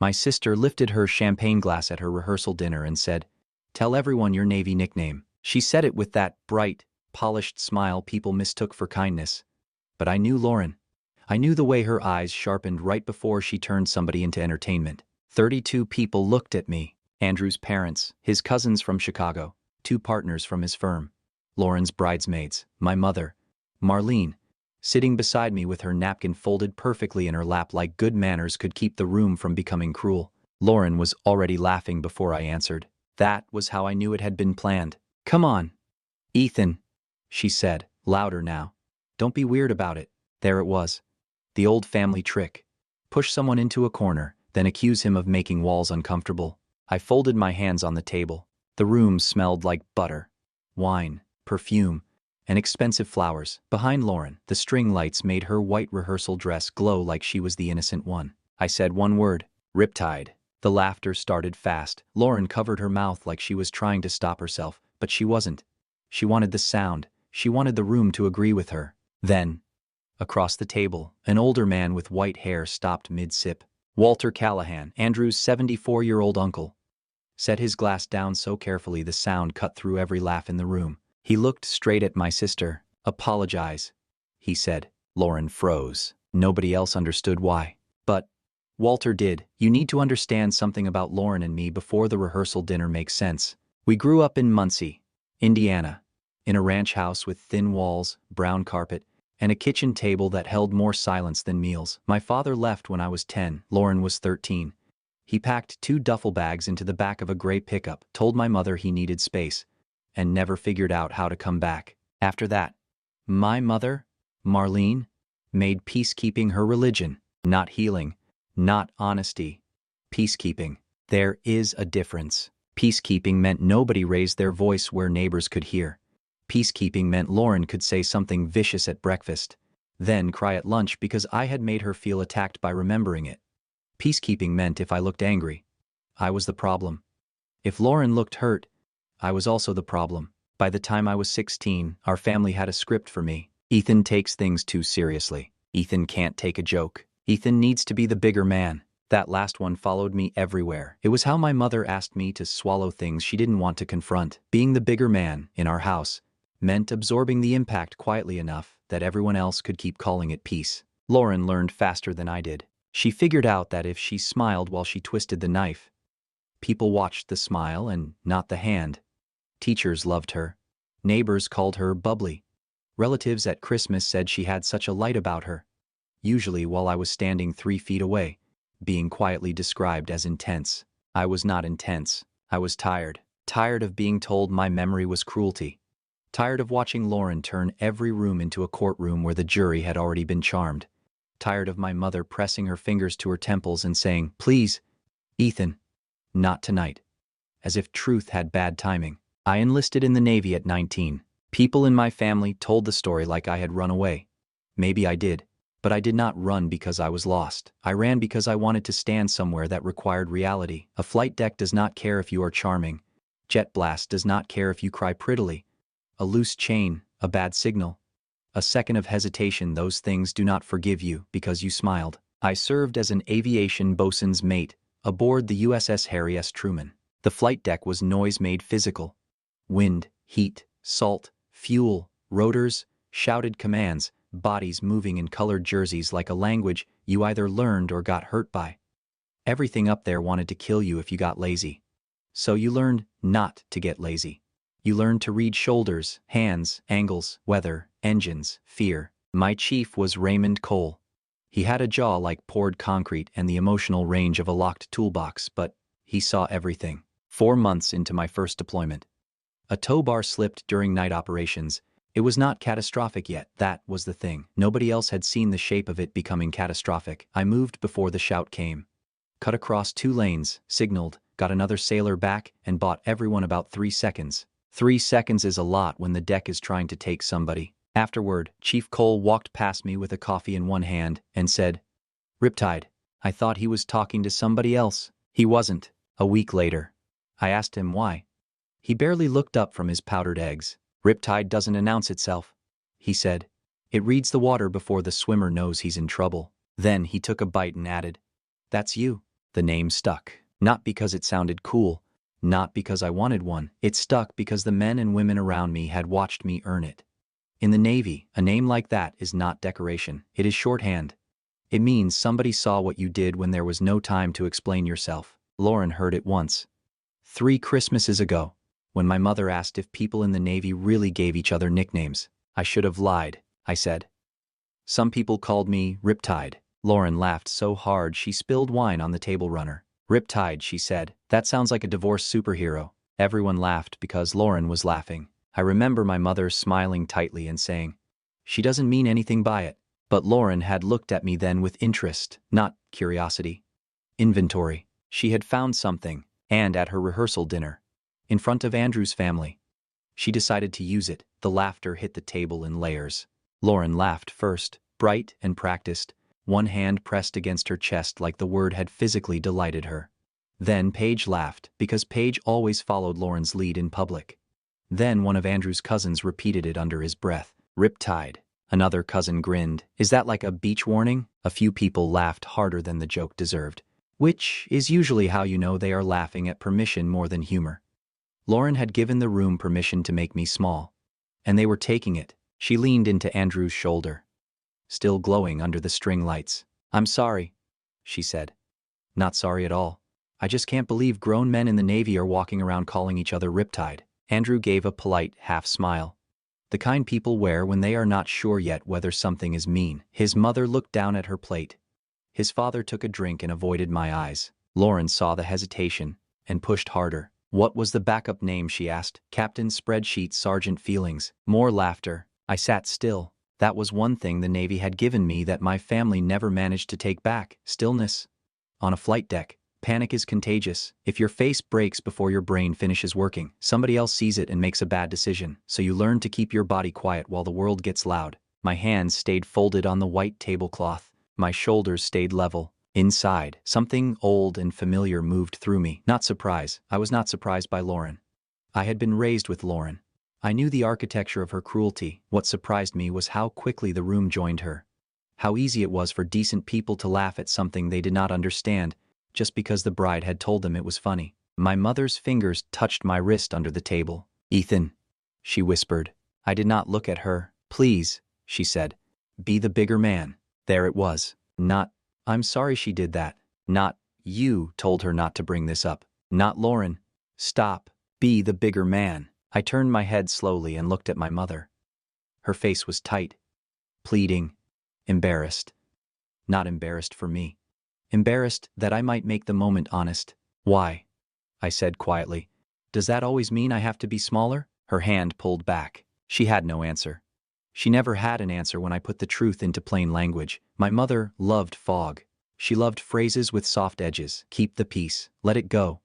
My sister lifted her champagne glass at her rehearsal dinner and said, "Tell everyone your Navy nickname." She said it with that bright, polished smile people mistook for kindness. But I knew Lauren. I knew the way her eyes sharpened right before she turned somebody into entertainment. 32 people looked at me. Andrew's parents, his cousins from Chicago, 2 partners from his firm, Lauren's bridesmaids, my mother, Marlene, sitting beside me with her napkin folded perfectly in her lap like good manners could keep the room from becoming cruel. Lauren was already laughing before I answered. That was how I knew it had been planned. "Come on, Ethan," she said, louder now. "Don't be weird about it." There it was. The old family trick. Push someone into a corner, then accuse him of making walls uncomfortable. I folded my hands on the table. The room smelled like butter, wine, perfume, and expensive flowers. Behind Lauren, the string lights made her white rehearsal dress glow like she was the innocent one. I said one word, "Riptide." The laughter started fast. Lauren covered her mouth like she was trying to stop herself, but she wasn't. She wanted the sound. She wanted the room to agree with her. Then, across the table, an older man with white hair stopped mid-sip. Walter Callahan, Andrew's 74-year-old uncle, set his glass down so carefully the sound cut through every laugh in the room. He looked straight at my sister. "Apologize," he said. Lauren froze. Nobody else understood why. But Walter did. "You need to understand something about Lauren and me before the rehearsal dinner makes sense. We grew up in Muncie, Indiana, in a ranch house with thin walls, brown carpet, and a kitchen table that held more silence than meals. My father left when I was 10, Lauren was 13. He packed 2 duffel bags into the back of a gray pickup, told my mother he needed space, and never figured out how to come back. After that, my mother, Marlene, made peacekeeping her religion. Not healing, not honesty. Peacekeeping. There is a difference. Peacekeeping meant nobody raised their voice where neighbors could hear. Peacekeeping meant Lauren could say something vicious at breakfast, then cry at lunch because I had made her feel attacked by remembering it. Peacekeeping meant if I looked angry, I was the problem. If Lauren looked hurt, I was also the problem. By the time I was 16, our family had a script for me. Ethan takes things too seriously. Ethan can't take a joke. Ethan needs to be the bigger man. That last one followed me everywhere. It was how my mother asked me to swallow things she didn't want to confront. Being the bigger man in our house meant absorbing the impact quietly enough that everyone else could keep calling it peace. Lauren learned faster than I did. She figured out that if she smiled while she twisted the knife, people watched the smile and not the hand. Teachers loved her. Neighbors called her bubbly. Relatives at Christmas said she had such a light about her. Usually while I was standing 3 feet away, being quietly described as intense. I was not intense. I was tired. Tired of being told my memory was cruelty. Tired of watching Lauren turn every room into a courtroom where the jury had already been charmed. Tired of my mother pressing her fingers to her temples and saying, "Please, Ethan, not tonight," as if truth had bad timing. I enlisted in the Navy at 19. People in my family told the story like I had run away. Maybe I did, but I did not run because I was lost. I ran because I wanted to stand somewhere that required reality. A flight deck does not care if you are charming. Jet blast does not care if you cry prettily. A loose chain, a bad signal, a second of hesitation, those things do not forgive you because you smiled. I served as an aviation bosun's mate aboard the USS Harry S. Truman. The flight deck was noise made physical. Wind, heat, salt, fuel, rotors, shouted commands, bodies moving in colored jerseys like a language you either learned or got hurt by. Everything up there wanted to kill you if you got lazy. So you learned not to get lazy. You learned to read shoulders, hands, angles, weather, engines, fear. My chief was Raymond Cole. He had a jaw like poured concrete and the emotional range of a locked toolbox, but he saw everything. 4 months into my first deployment, a tow bar slipped during night operations. It was not catastrophic yet. That was the thing. Nobody else had seen the shape of it becoming catastrophic. I moved before the shout came. Cut across 2 lanes, signaled, got another sailor back, and bought everyone about 3 seconds. 3 seconds is a lot when the deck is trying to take somebody. Afterward, Chief Cole walked past me with a coffee in one hand and said, "Riptide." I thought he was talking to somebody else. He wasn't. A week later, I asked him why. He barely looked up from his powdered eggs. "Riptide doesn't announce itself," he said. "It reads the water before the swimmer knows he's in trouble." Then he took a bite and added, "That's you." The name stuck. Not because it sounded cool, not because I wanted one. It stuck because the men and women around me had watched me earn it. In the Navy, a name like that is not decoration. It is shorthand. It means somebody saw what you did when there was no time to explain yourself. Lauren heard it once. 3 Christmases ago, when my mother asked if people in the Navy really gave each other nicknames. I should have lied, I said. Some people called me Riptide. Lauren laughed so hard she spilled wine on the table runner. Riptide, she said. That sounds like a divorced superhero. Everyone laughed because Lauren was laughing. I remember my mother smiling tightly and saying, "She doesn't mean anything by it." But Lauren had looked at me then with interest, not curiosity. Inventory. She had found something, and at her rehearsal dinner, in front of Andrew's family, she decided to use it. The laughter hit the table in layers. Lauren laughed first, bright and practiced, one hand pressed against her chest like the word had physically delighted her. Then Paige laughed, because Paige always followed Lauren's lead in public. Then one of Andrew's cousins repeated it under his breath. Riptide. Another cousin grinned. Is that like a beach warning? A few people laughed harder than the joke deserved, which is usually how you know they are laughing at permission more than humor. Lauren had given the room permission to make me small, and they were taking it. She leaned into Andrew's shoulder, still glowing under the string lights. "I'm sorry," she said. "Not sorry at all. I just can't believe grown men in the Navy are walking around calling each other Riptide." Andrew gave a polite half-smile, the kind people wear when they are not sure yet whether something is mean. His mother looked down at her plate. His father took a drink and avoided my eyes. Lauren saw the hesitation and pushed harder. "What was the backup name?" she asked. "Captain Spreadsheet Sergeant Feelings." More laughter. I sat still. That was one thing the Navy had given me that my family never managed to take back: stillness. On a flight deck, panic is contagious. If your face breaks before your brain finishes working, somebody else sees it and makes a bad decision, so you learn to keep your body quiet while the world gets loud. My hands stayed folded on the white tablecloth. My shoulders stayed level. Inside, something old and familiar moved through me. Not surprise. I was not surprised by Lauren. I had been raised with Lauren. I knew the architecture of her cruelty. What surprised me was how quickly the room joined her. How easy it was for decent people to laugh at something they did not understand, just because the bride had told them it was funny. My mother's fingers touched my wrist under the table. "Ethan," she whispered. I did not look at her. "Please," she said. "Be the bigger man." There it was. Not, "I'm sorry she did that." Not, "You told her not to bring this up." Not Lauren. Stop. Be the bigger man. I turned my head slowly and looked at my mother. Her face was tight, pleading, embarrassed. Not embarrassed for me. Embarrassed that I might make the moment honest. "Why?" I said quietly. "Does that always mean I have to be smaller?" Her hand pulled back. She had no answer. She never had an answer when I put the truth into plain language. My mother loved fog. She loved phrases with soft edges. Keep the peace. Let it go.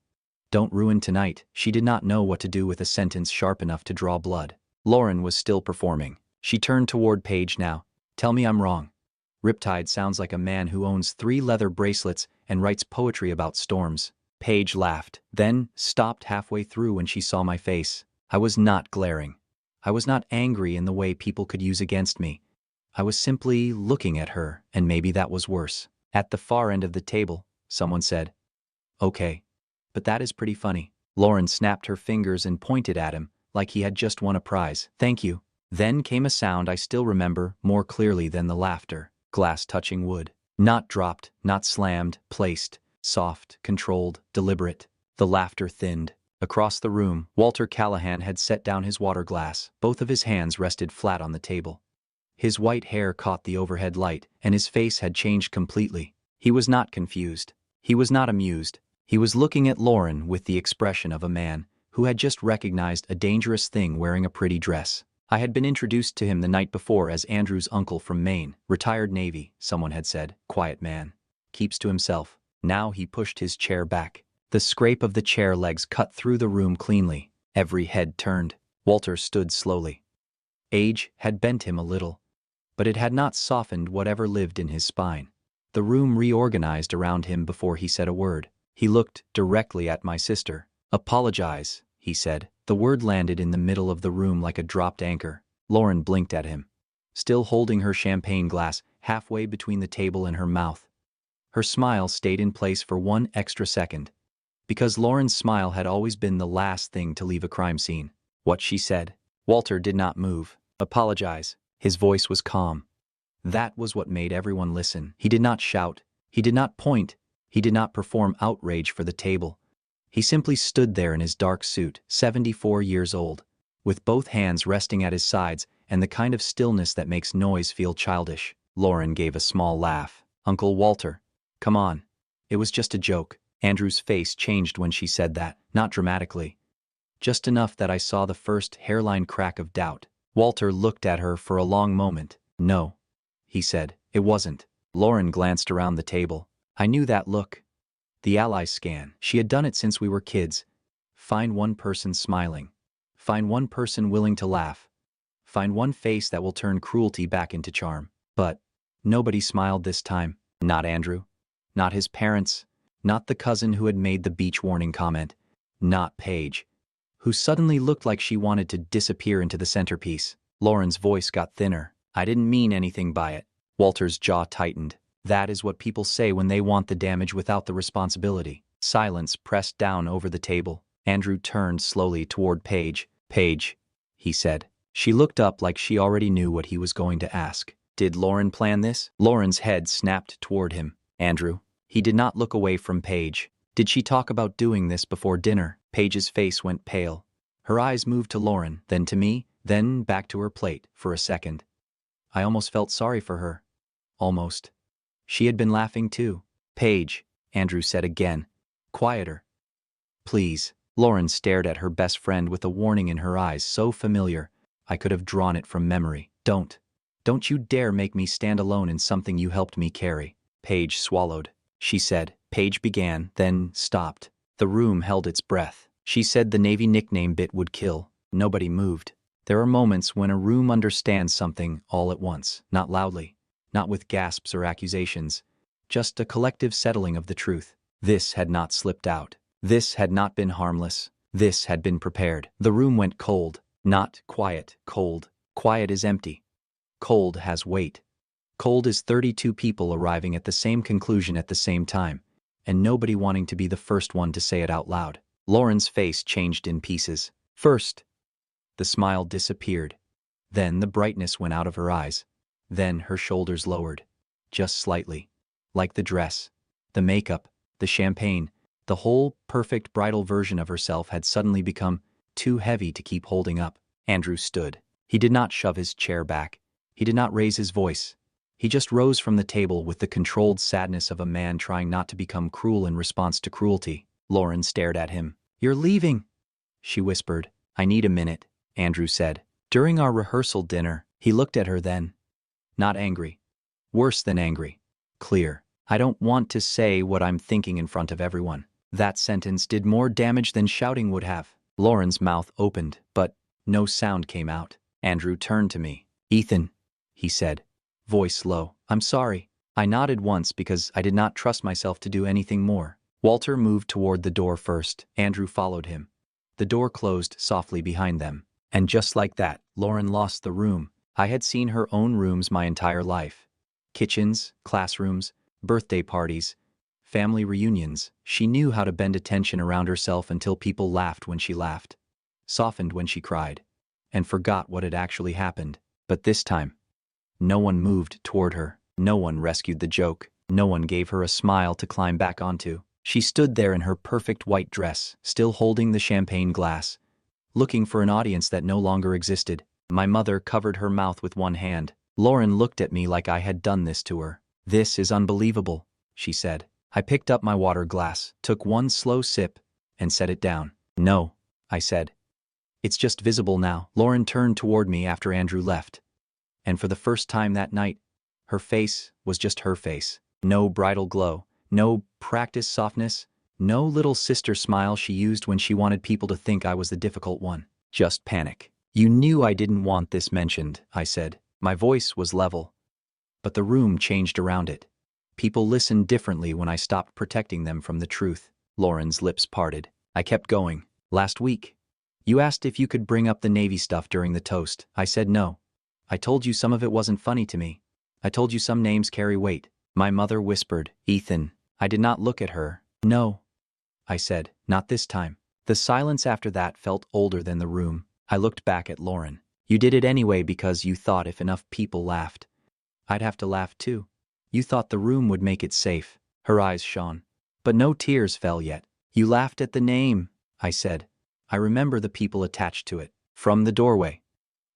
Don't ruin tonight. She did not know what to do with a sentence sharp enough to draw blood. Lauren was still performing. She turned toward Paige now. "Tell me I'm wrong. Riptide sounds like a man who owns 3 leather bracelets and writes poetry about storms." Paige laughed, then stopped halfway through when she saw my face. I was not glaring. I was not angry in the way people could use against me. I was simply looking at her, and maybe that was worse. At the far end of the table, someone said, "Okay, but that is pretty funny." Lauren snapped her fingers and pointed at him, like he had just won a prize. "Thank you." Then came a sound I still remember more clearly than the laughter. Glass touching wood. Not dropped, not slammed, placed. Soft, controlled, deliberate. The laughter thinned. Across the room, Walter Callahan had set down his water glass. Both of his hands rested flat on the table. His white hair caught the overhead light, and his face had changed completely. He was not confused. He was not amused. He was looking at Lauren with the expression of a man who had just recognized a dangerous thing wearing a pretty dress. I had been introduced to him the night before as Andrew's uncle from Maine. Retired Navy, someone had said. Quiet man. Keeps to himself. Now he pushed his chair back. The scrape of the chair legs cut through the room cleanly. Every head turned. Walter stood slowly. Age had bent him a little, but it had not softened whatever lived in his spine. The room reorganized around him before he said a word. He looked directly at my sister. "Apologize," he said. The word landed in the middle of the room like a dropped anchor. Lauren blinked at him, still holding her champagne glass halfway between the table and her mouth. Her smile stayed in place for one extra second. Because Lauren's smile had always been the last thing to leave a crime scene. What she said. Walter did not move. Apologize. His voice was calm. That was what made everyone listen. He did not shout. He did not point. He did not perform outrage for the table. He simply stood there in his dark suit, 74 years old, with both hands resting at his sides and the kind of stillness that makes noise feel childish. Lauren gave a small laugh. Uncle Walter, come on. It was just a joke. Andrew's face changed when she said that, not dramatically. Just enough that I saw the first hairline crack of doubt. Walter looked at her for a long moment. No, he said, it wasn't. Lauren glanced around the table. I knew that look. The ally scan. She had done it since we were kids. Find one person smiling. Find one person willing to laugh. Find one face that will turn cruelty back into charm. But nobody smiled this time. Not Andrew. Not his parents. Not the cousin who had made the beach warning comment. Not Paige, who suddenly looked like she wanted to disappear into the centerpiece. Lauren's voice got thinner. I didn't mean anything by it. Walter's jaw tightened. That is what people say when they want the damage without the responsibility. Silence pressed down over the table. Andrew turned slowly toward Paige. Paige, he said. She looked up like she already knew what he was going to ask. Did Lauren plan this? Lauren's head snapped toward him. Andrew. He did not look away from Paige. Did she talk about doing this before dinner? Paige's face went pale. Her eyes moved to Lauren, then to me, then back to her plate for a second. I almost felt sorry for her. Almost. She had been laughing too. Paige, Andrew said again. Quieter. Please. Lauren stared at her best friend with a warning in her eyes so familiar, I could have drawn it from memory. Don't. Don't you dare make me stand alone in something you helped me carry. Paige swallowed. She said. Paige began, then stopped. The room held its breath. She said the Navy nickname bit would kill. Nobody moved. There are moments when a room understands something all at once, not loudly, not with gasps or accusations, just a collective settling of the truth. This had not slipped out. This had not been harmless. This had been prepared. The room went cold. Not quiet, cold. Quiet is empty. Cold has weight. Cold is 32 people arriving at the same conclusion at the same time, and nobody wanting to be the first one to say it out loud. Lauren's face changed in pieces. First, the smile disappeared. Then the brightness went out of her eyes. Then her shoulders lowered. Just slightly. Like the dress, the makeup, the champagne, the whole perfect bridal version of herself had suddenly become too heavy to keep holding up. Andrew stood. He did not shove his chair back. He did not raise his voice. He just rose from the table with the controlled sadness of a man trying not to become cruel in response to cruelty. Lauren stared at him. You're leaving, she whispered. I need a minute, Andrew said. During our rehearsal dinner, he looked at her then. Not angry. Worse than angry. Clear. I don't want to say what I'm thinking in front of everyone. That sentence did more damage than shouting would have. Lauren's mouth opened, but no sound came out. Andrew turned to me. Ethan, he said, voice low. I'm sorry. I nodded once because I did not trust myself to do anything more. Walter moved toward the door first. Andrew followed him. The door closed softly behind them. And just like that, Lauren lost the room. I had seen her own rooms my entire life. Kitchens, classrooms, birthday parties, family reunions. She knew how to bend attention around herself until people laughed when she laughed, softened when she cried, and forgot what had actually happened. But this time, no one moved toward her. No one rescued the joke. No one gave her a smile to climb back onto. She stood there in her perfect white dress, still holding the champagne glass, looking for an audience that no longer existed. My mother covered her mouth with one hand. Lauren looked at me like I had done this to her. This is unbelievable, she said. I picked up my water glass, took one slow sip, and set it down. No, I said. It's just visible now. Lauren turned toward me after Andrew left. And for the first time that night, her face was just her face. No bridal glow, no practice softness, no little sister smile she used when she wanted people to think I was the difficult one. Just panic. You knew I didn't want this mentioned, I said. My voice was level. But the room changed around it. People listened differently when I stopped protecting them from the truth. Lauren's lips parted. I kept going. Last week, you asked if you could bring up the Navy stuff during the toast. I said no. I told you some of it wasn't funny to me. I told you some names carry weight. My mother whispered, "Ethan." I did not look at her. "No," I said, "not this time." The silence after that felt older than the room. I looked back at Lauren. "You did it anyway because you thought if enough people laughed, I'd have to laugh too. You thought the room would make it safe." Her eyes shone. But no tears fell yet. "You laughed at the name," I said. "I remember the people attached to it." From the doorway,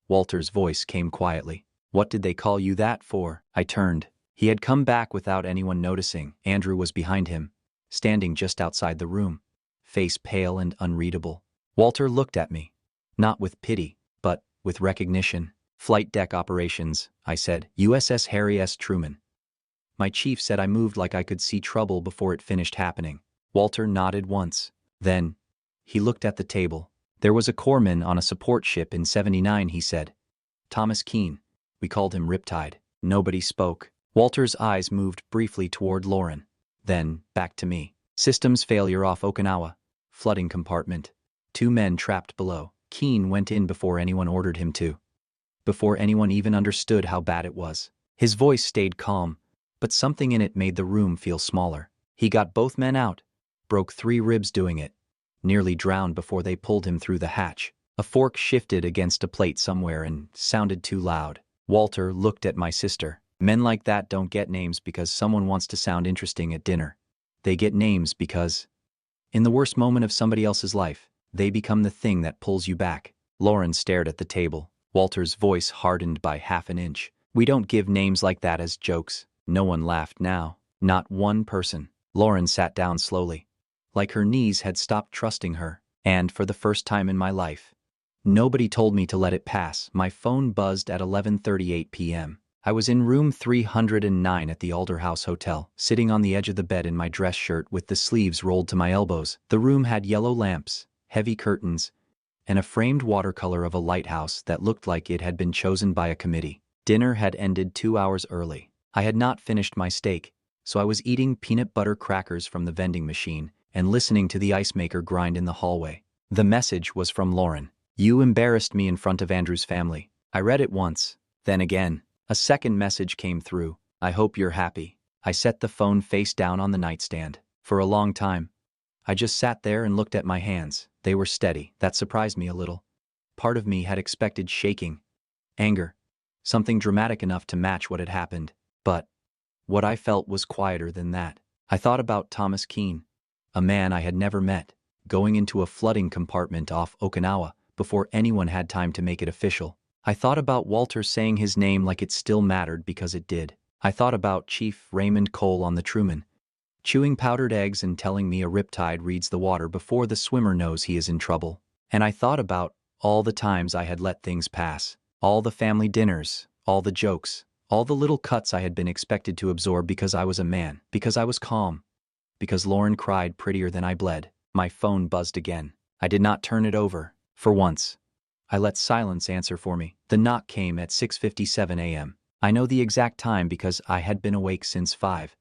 Walter's voice came quietly. "What did they call you that for?" I turned. He had come back without anyone noticing. Andrew was behind him, standing just outside the room, face pale and unreadable. Walter looked at me, not with pity, but with recognition. "Flight deck operations," I said. "USS Harry S. Truman." My chief said I moved like I could see trouble before it finished happening. Walter nodded once. Then he looked at the table. "There was a corpsman on a support ship in '79, he said. Thomas Keene. We called him Riptide." Nobody spoke. Walter's eyes moved briefly toward Lauren, then back to me. "Systems failure off Okinawa. Flooding compartment. 2 men trapped below. Keene went in before anyone ordered him to. Before anyone even understood how bad it was." His voice stayed calm, but something in it made the room feel smaller. "He got both men out, broke 3 ribs doing it, nearly drowned before they pulled him through the hatch. A fork shifted against a plate somewhere and sounded too loud." Walter looked at my sister. "Men like that don't get names because someone wants to sound interesting at dinner. They get names because, in the worst moment of somebody else's life, they become the thing that pulls you back." Lauren stared at the table. Walter's voice hardened by half an inch. "We don't give names like that as jokes." No one laughed now. Not one person. Lauren sat down slowly, like her knees had stopped trusting her. And for the first time in my life, nobody told me to let it pass. My phone buzzed at 11:38 p.m. I was in room 309 at the Alder House Hotel, sitting on the edge of the bed in my dress shirt with the sleeves rolled to my elbows. The room had yellow lamps, heavy curtains, and a framed watercolor of a lighthouse that looked like it had been chosen by a committee. Dinner had ended 2 hours early. I had not finished my steak, so I was eating peanut butter crackers from the vending machine and listening to the ice maker grind in the hallway. The message was from Lauren. "You embarrassed me in front of Andrew's family." I read it once, then again. A second message came through. "I hope you're happy." I set the phone face down on the nightstand. For a long time, I just sat there and looked at my hands. They were steady. That surprised me a little. Part of me had expected shaking, anger, something dramatic enough to match what had happened. But what I felt was quieter than that. I thought about Thomas Keene, a man I had never met, going into a flooding compartment off Okinawa before anyone had time to make it official. I thought about Walter saying his name like it still mattered because it did. I thought about Chief Raymond Cole on the Truman, chewing powdered eggs and telling me a riptide reads the water before the swimmer knows he is in trouble. And I thought about all the times I had let things pass, all the family dinners, all the jokes, all the little cuts I had been expected to absorb because I was a man, because I was calm, because Lauren cried prettier than I bled. My phone buzzed again. I did not turn it over. For once, I let silence answer for me. The knock came at 6:57 a.m. I know the exact time because I had been awake since 5,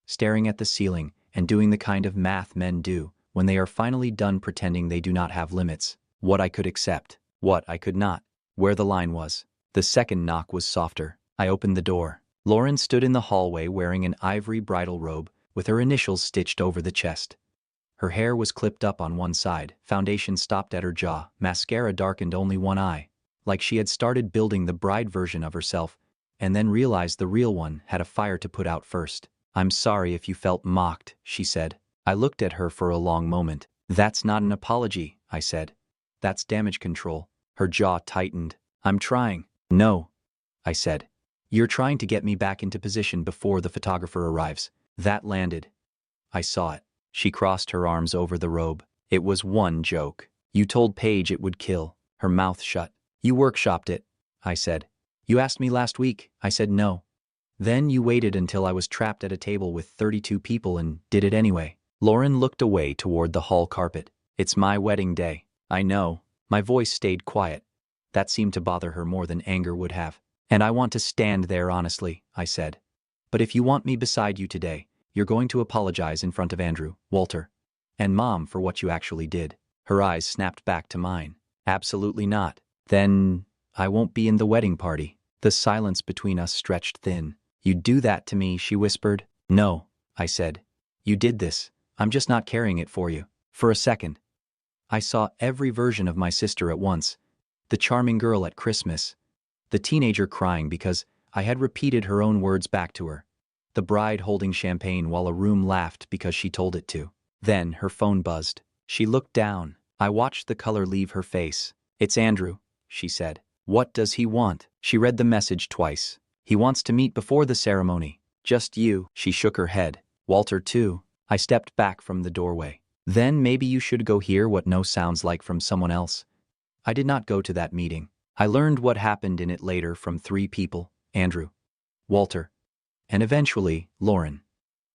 staring at the ceiling and doing the kind of math men do when they are finally done pretending they do not have limits. What I could accept, what I could not, where the line was. The second knock was softer. I opened the door. Lauren stood in the hallway wearing an ivory bridal robe with her initials stitched over the chest. Her hair was clipped up on one side, foundation stopped at her jaw, mascara darkened only one eye, like she had started building the bride version of herself and then realized the real one had a fire to put out first. "I'm sorry if you felt mocked," she said. I looked at her for a long moment. "That's not an apology," I said. "That's damage control." Her jaw tightened. "I'm trying." "No," I said. "You're trying to get me back into position before the photographer arrives." That landed. I saw it. She crossed her arms over the robe. "It was one joke. You told Paige it would kill." Her mouth shut. "You workshopped it," I said. "You asked me last week." I said no. "Then you waited until I was trapped at a table with 32 people and did it anyway." Lauren looked away toward the hall carpet. "It's my wedding day." "I know." My voice stayed quiet. That seemed to bother her more than anger would have. "And I want to stand there honestly," I said. "But if you want me beside you today, you're going to apologize in front of Andrew, Walter, and Mom for what you actually did." Her eyes snapped back to mine. "Absolutely not." "Then I won't be in the wedding party." The silence between us stretched thin. "You'd do that to me," she whispered. "No," I said. "You did this. I'm just not carrying it for you." For a second, I saw every version of my sister at once. The charming girl at Christmas. The teenager crying because I had repeated her own words back to her. The bride holding champagne while a room laughed because she told it to. Then her phone buzzed. She looked down. I watched the color leave her face. "It's Andrew," she said. "What does he want?" She read the message twice. "He wants to meet before the ceremony. Just you." She shook her head. "Walter too." I stepped back from the doorway. "Then maybe you should go hear what no sounds like from someone else." I did not go to that meeting. I learned what happened in it later from 3 people: Andrew, Walter, and eventually, Lauren.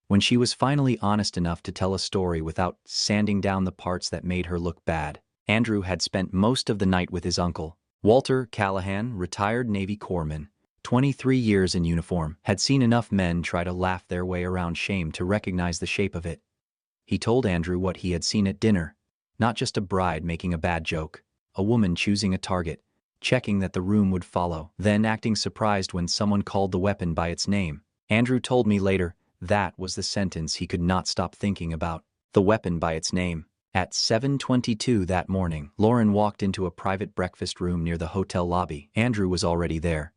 When she was finally honest enough to tell a story without sanding down the parts that made her look bad. Andrew had spent most of the night with his uncle. Walter Callahan, retired Navy corpsman, 23 years in uniform, had seen enough men try to laugh their way around shame to recognize the shape of it. He told Andrew what he had seen at dinner. Not just a bride making a bad joke, a woman choosing a target, checking that the room would follow, then acting surprised when someone called the weapon by its name. Andrew told me later, that was the sentence he could not stop thinking about. The weapon by its name. At 7:22 that morning, Lauren walked into a private breakfast room near the hotel lobby. Andrew was already there.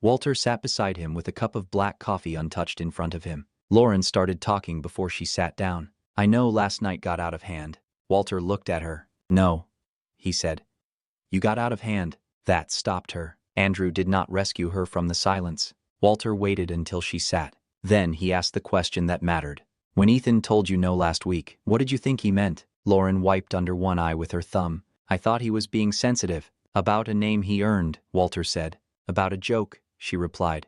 Walter sat beside him with a cup of black coffee untouched in front of him. Lauren started talking before she sat down. "I know last night got out of hand." Walter looked at her. "No," he said. "You got out of hand." That stopped her. Andrew did not rescue her from the silence. Walter waited until she sat. Then he asked the question that mattered. "When Ethan told you no last week, what did you think he meant?" Lauren wiped under one eye with her thumb. "I thought he was being sensitive." "About a name he earned," Walter said. "About a joke," she replied.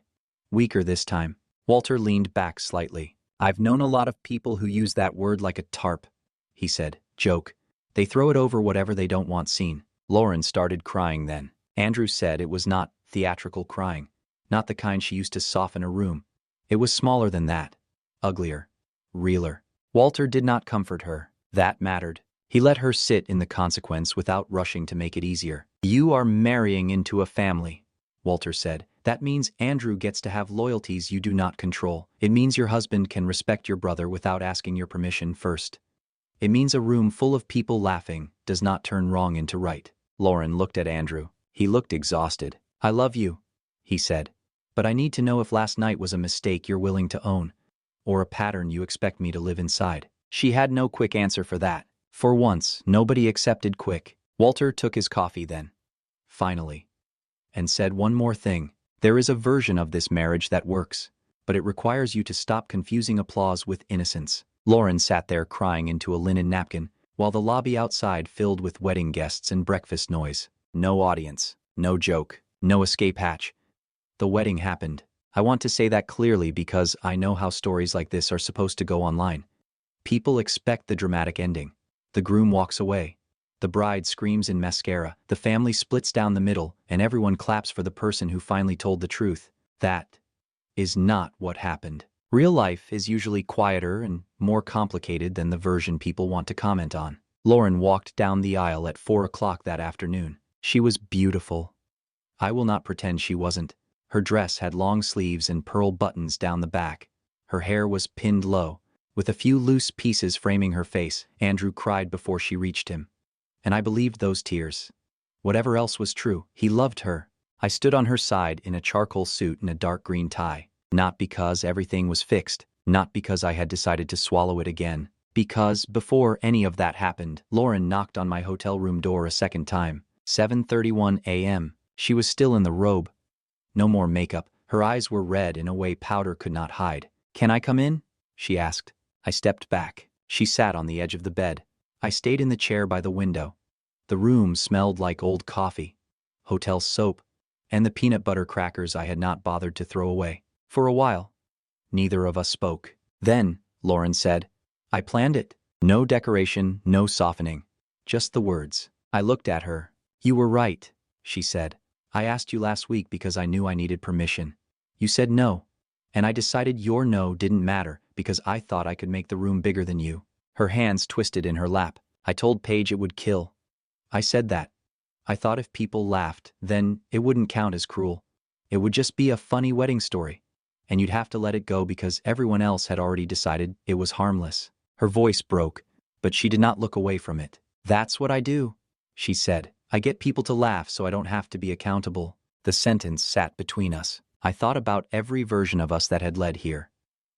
Weaker this time. Walter leaned back slightly. "I've known a lot of people who use that word like a tarp," he said. "Joke. They throw it over whatever they don't want seen." Lauren started crying then. Andrew said it was not theatrical crying. Not the kind she used to soften a room. It was smaller than that. Uglier. Realer. Walter did not comfort her. That mattered. He let her sit in the consequence without rushing to make it easier. "You are marrying into a family," Walter said. "That means Andrew gets to have loyalties you do not control. It means your husband can respect your brother without asking your permission first. It means a room full of people laughing does not turn wrong into right." Lauren looked at Andrew. He looked exhausted. "I love you," he said. "But I need to know if last night was a mistake you're willing to own, or a pattern you expect me to live inside." She had no quick answer for that. For once, nobody accepted quick. Walter took his coffee then, finally, and said one more thing. "There is a version of this marriage that works, but it requires you to stop confusing applause with innocence." Lauren sat there crying into a linen napkin, while the lobby outside filled with wedding guests and breakfast noise. No audience, no joke, no escape hatch. The wedding happened. I want to say that clearly because I know how stories like this are supposed to go online. People expect the dramatic ending. The groom walks away. The bride screams in mascara. The family splits down the middle, and everyone claps for the person who finally told the truth. That is not what happened. Real life is usually quieter and more complicated than the version people want to comment on. Lauren walked down the aisle at 4 o'clock that afternoon. She was beautiful. I will not pretend she wasn't. Her dress had long sleeves and pearl buttons down the back. Her hair was pinned low, with a few loose pieces framing her face. Andrew cried before she reached him. And I believed those tears. Whatever else was true, he loved her. I stood on her side in a charcoal suit and a dark green tie. Not because everything was fixed, not because I had decided to swallow it again. Because, before any of that happened, Lauren knocked on my hotel room door a second time. 7:31 a.m. She was still in the robe. No more makeup. Her eyes were red in a way powder could not hide. "Can I come in?" she asked. I stepped back. She sat on the edge of the bed. I stayed in the chair by the window. The room smelled like old coffee, hotel soap, and the peanut butter crackers I had not bothered to throw away. For a while, neither of us spoke. Then, Lauren said, "I planned it. No decoration, no softening. Just the words." I looked at her. "You were right," she said. "I asked you last week because I knew I needed permission. You said no, and I decided your no didn't matter because I thought I could make the room bigger than you." Her hands twisted in her lap. "I told Paige it would kill. I said that. I thought if people laughed, then it wouldn't count as cruel. It would just be a funny wedding story. and you'd have to let it go because everyone else had already decided it was harmless. Her voice broke, but she did not look away from it. That's what I do, she said. I get people to laugh so I don't have to be accountable. The sentence sat between us. I thought about every version of us that had led here.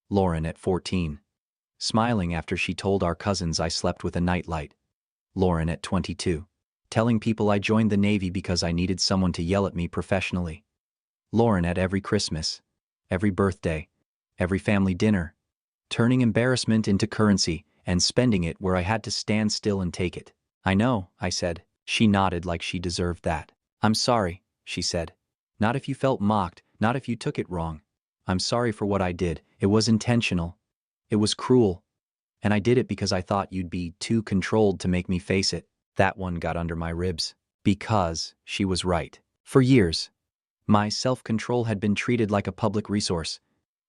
Lauren at 14. Smiling after she told our cousins I slept with a nightlight. Lauren at 22. Telling people I joined the Navy because I needed someone to yell at me professionally. Lauren at every Christmas, every birthday, every family dinner, turning embarrassment into currency and spending it where I had to stand still and take it. I know, I said. She nodded like she deserved that. I'm sorry, she said. Not if you felt mocked, not if you took it wrong. I'm sorry for what I did. It was intentional. It was cruel. And I did it because I thought you'd be too controlled to make me face it. That one got under my ribs. Because she was right. For years, my self-control had been treated like a public resource.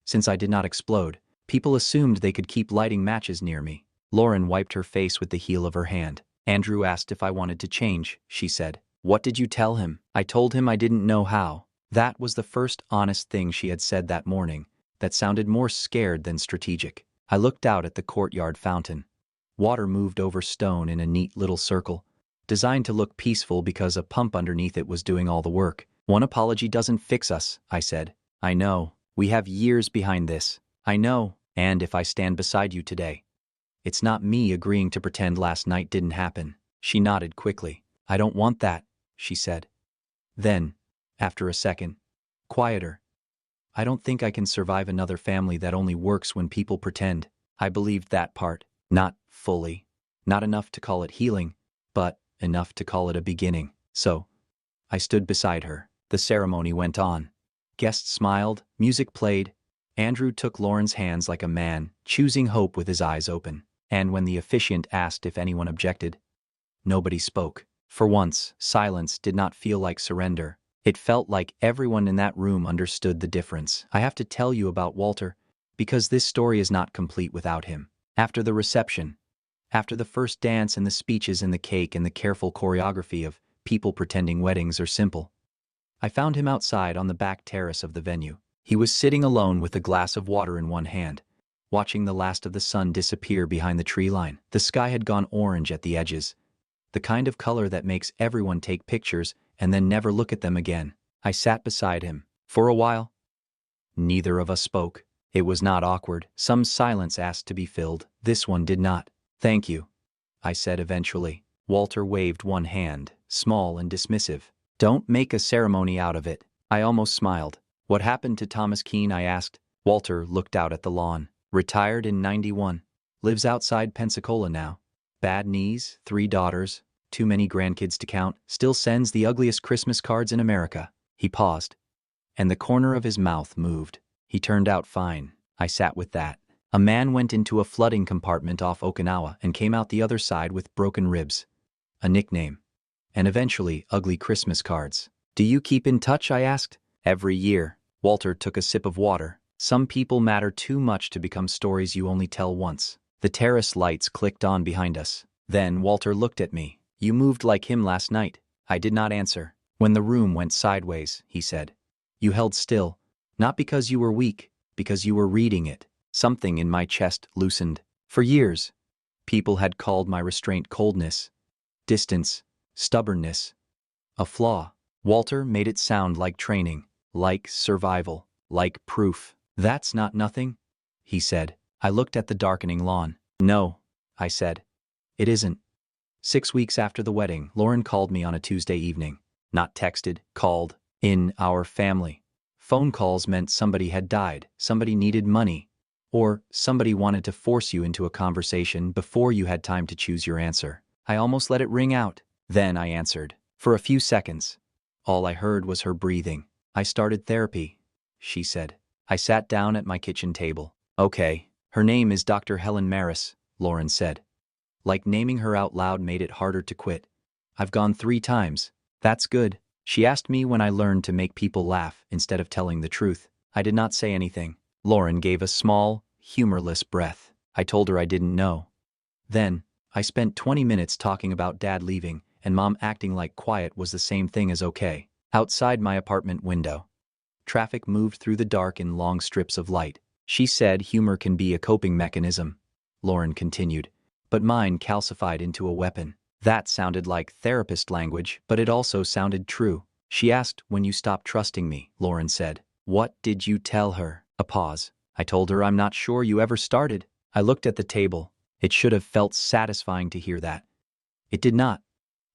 Since I did not explode, people assumed they could keep lighting matches near me. Lauren wiped her face with the heel of her hand. Andrew asked if I wanted to change, she said. What did you tell him? I told him I didn't know how. That was the first honest thing she had said that morning that sounded more scared than strategic. I looked out at the courtyard fountain. Water moved over stone in a neat little circle, designed to look peaceful because a pump underneath it was doing all the work. One apology doesn't fix us, I said. I know. We have years behind this. I know. And if I stand beside you today, it's not me agreeing to pretend last night didn't happen. She nodded quickly. I don't want that, she said. Then, after a second, quieter. I don't think I can survive another family that only works when people pretend. I believed that part. Not fully. Not enough to call it healing, but enough to call it a beginning. So, I stood beside her. The ceremony went on. Guests smiled, music played. Andrew took Lauren's hands like a man, choosing hope with his eyes open. And when the officiant asked if anyone objected, nobody spoke. For once, silence did not feel like surrender. It felt like everyone in that room understood the difference. I have to tell you about Walter, because this story is not complete without him. After the reception, after the first dance and the speeches and the cake and the careful choreography of people pretending weddings are simple, I found him outside on the back terrace of the venue. He was sitting alone with a glass of water in one hand, watching the last of the sun disappear behind the tree line. The sky had gone orange at the edges, the kind of color that makes everyone take pictures and then never look at them again. I sat beside him. For a while, neither of us spoke. It was not awkward. Some silence asked to be filled. This one did not. Thank you, I said eventually. Walter waved one hand, small and dismissive. Don't make a ceremony out of it. I almost smiled. What happened to Thomas Keene? I asked. Walter looked out at the lawn. Retired in '91. Lives outside Pensacola now. Bad knees, 3 daughters, too many grandkids to count, still sends the ugliest Christmas cards in America. He paused, and the corner of his mouth moved. He turned out fine. I sat with that. A man went into a flooding compartment off Okinawa and came out the other side with broken ribs, a nickname, and eventually ugly Christmas cards. Do you keep in touch? I asked. Every year. Walter took a sip of water. Some people matter too much to become stories you only tell once. The terrace lights clicked on behind us. Then Walter looked at me. You moved like him last night. I did not answer. When the room went sideways, he said. You held still, not because you were weak, because you were reading it. Something in my chest loosened. For years, people had called my restraint coldness, distance, stubbornness, a flaw. Walter made it sound like training, like survival, like proof. That's not nothing, he said. I looked at the darkening lawn. No, I said. It isn't. 6 weeks after the wedding, Lauren called me on a Tuesday evening. Not texted, called. In our family, phone calls meant somebody had died, somebody needed money, or somebody wanted to force you into a conversation before you had time to choose your answer. I almost let it ring out. Then I answered. For a few seconds, all I heard was her breathing. I started therapy, she said. I sat down at my kitchen table. Okay, her name is Dr. Helen Maris, Lauren said. Like naming her out loud made it harder to quit. I've gone 3 times. That's good. She asked me when I learned to make people laugh instead of telling the truth. I did not say anything. Lauren gave a small, humorless breath. I told her I didn't know. Then, I spent 20 minutes talking about Dad leaving and Mom acting like quiet was the same thing as okay. Outside my apartment window, Traffic moved through the dark in long strips of light. She said humor can be a coping mechanism, Lauren continued, but mine calcified into a weapon. That sounded like therapist language, but it also sounded true. She asked when you stopped trusting me, Lauren said. What did you tell her? A pause. I told her I'm not sure you ever started. I looked at the table. It should have felt satisfying to hear that. It did not.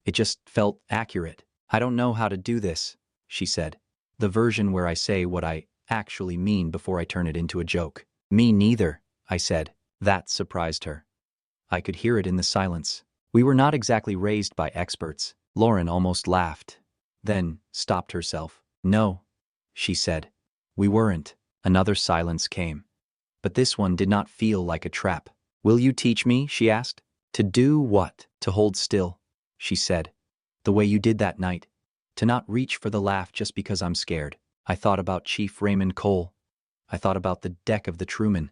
It just felt accurate. I don't know how to do this, she said. The version where I say what I actually mean before I turn it into a joke. Me neither, I said. That surprised her. I could hear it in the silence. We were not exactly raised by experts. Lauren almost laughed, then stopped herself. No, she said. We weren't. Another silence came. But this one did not feel like a trap. Will you teach me? She asked. To do what? To hold still, she said. The way you did that night. To not reach for the laugh just because I'm scared. I thought about Chief Raymond Cole. I thought about the deck of the Truman.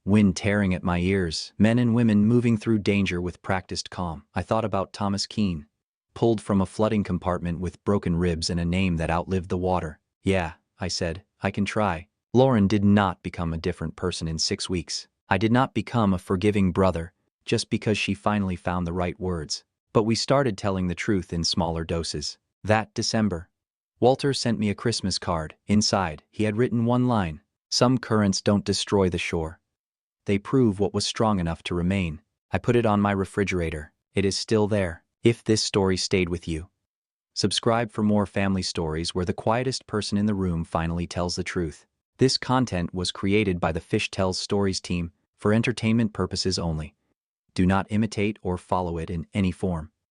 Wind tearing at my ears, men and women moving through danger with practiced calm. I thought about Thomas Keane, pulled from a flooding compartment with broken ribs and a name that outlived the water. Yeah, I said, I can try. Lauren did not become a different person in 6 weeks. I did not become a forgiving brother just because she finally found the right words. But we started telling the truth in smaller doses. That December, Walter sent me a Christmas card. Inside, he had written one line. Some currents don't destroy the shore. They prove what was strong enough to remain. I put it on my refrigerator. It is still there. If this story stayed with you. Subscribe for more family stories where the quietest person in the room finally tells the truth. This content was created by the Fish Tells Stories team for entertainment purposes only. Do not imitate or follow it in any form.